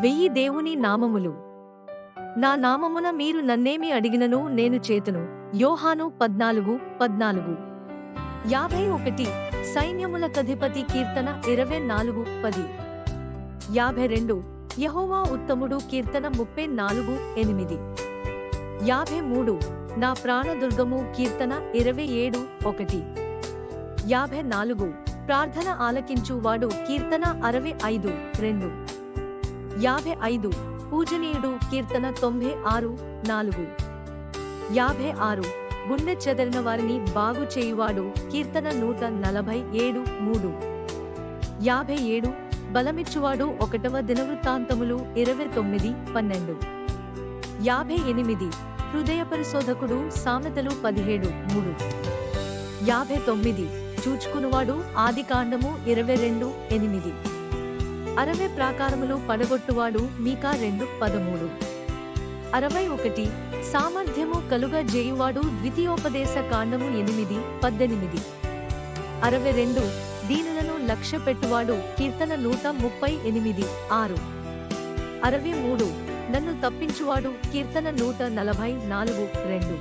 వెయ్యి దేవుని నామములు. నా నామమున మీరు నన్నేమి అడిగినను నేను చేతును. యోహాను 14:14. 51 సైన్యములకధిపతి కీర్తన 24:10. 52 యెహోవా ఉత్తముడు కీర్తన 34:8. 53 నా ప్రాణదుర్గము కీర్తన 27:1. 54 ప్రార్థన ఆలకించు వాడు కీర్తన 65:2. 55 పూజనీయుడు కీర్తన 96:4. 56 గుండె చెదరిన వారిని బాగు చేయువాడు కీర్తన 147:3. 57 బలమిచ్చువాడు 1వ దినవృత్తాంతములు 29:12. 58 హృదయ పరిశోధకుడు సామెతలు 17:3. 59 చూచుకునువాడు ఆదికాండము 22:8. 60 ప్రాకారములు పడగొట్టువాడు మీకా 2:13. 61 సామర్థ్యము కలుగ జేయువాడు ద్వితీయోపదేశ కాండము 8:18. 62 దీనులను లక్ష్యపెట్టువాడు కీర్తన 138:6. 63 నన్ను తప్పించువాడు కీర్తన 144:2.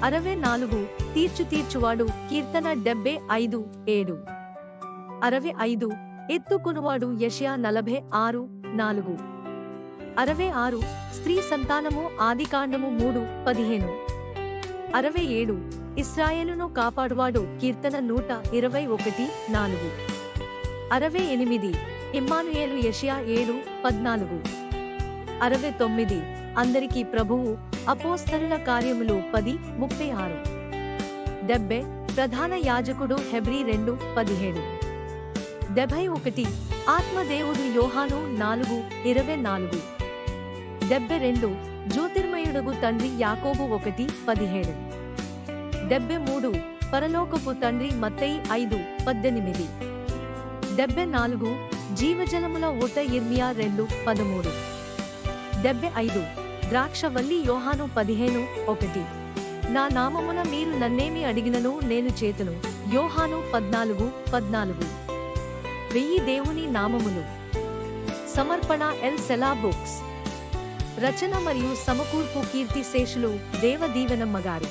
64 తీర్చువాడు కీర్తన 75:7. 65 ఎత్తుకునువాడు యెషయా 46:4. 66 స్త్రీ సంతానము ఆదికాండము 3:15. 67 ఇశ్రాయేలును కాపాడువాడు కీర్తన 121:4. 68 ఇమ్మానుయేలు యెషయా 7:14. 69 అందరికీ ప్రభువు అపోస్తలుల కార్యములు 10:36. 70 ప్రధాన యాజకుడు హెబ్రీ 2:17. 71 ఆత్మదేవుడు యోహాను 4:24. 72 జ్యోతిర్మయుడగు తండ్రి యాకోబు 1:17. 73 పరలోకపు తండ్రి మత్తయి 5:18. 74 జీవజలముల ఊట ఇర్మియా 2:13. 75 ద్రాక్షవల్లి యోహాను 15:1. నా నామమున మీరు నన్నేమి అడిగినను నేను చేతును. యోహాను 14:14. వెయ్యి దేవుని నామములు. సమర్పణ ఎల్ సెలా బుక్స్. రచన మరియు సమకూర్పు కీర్తి శేషులు దేవ దీవెనమ్మ గారు.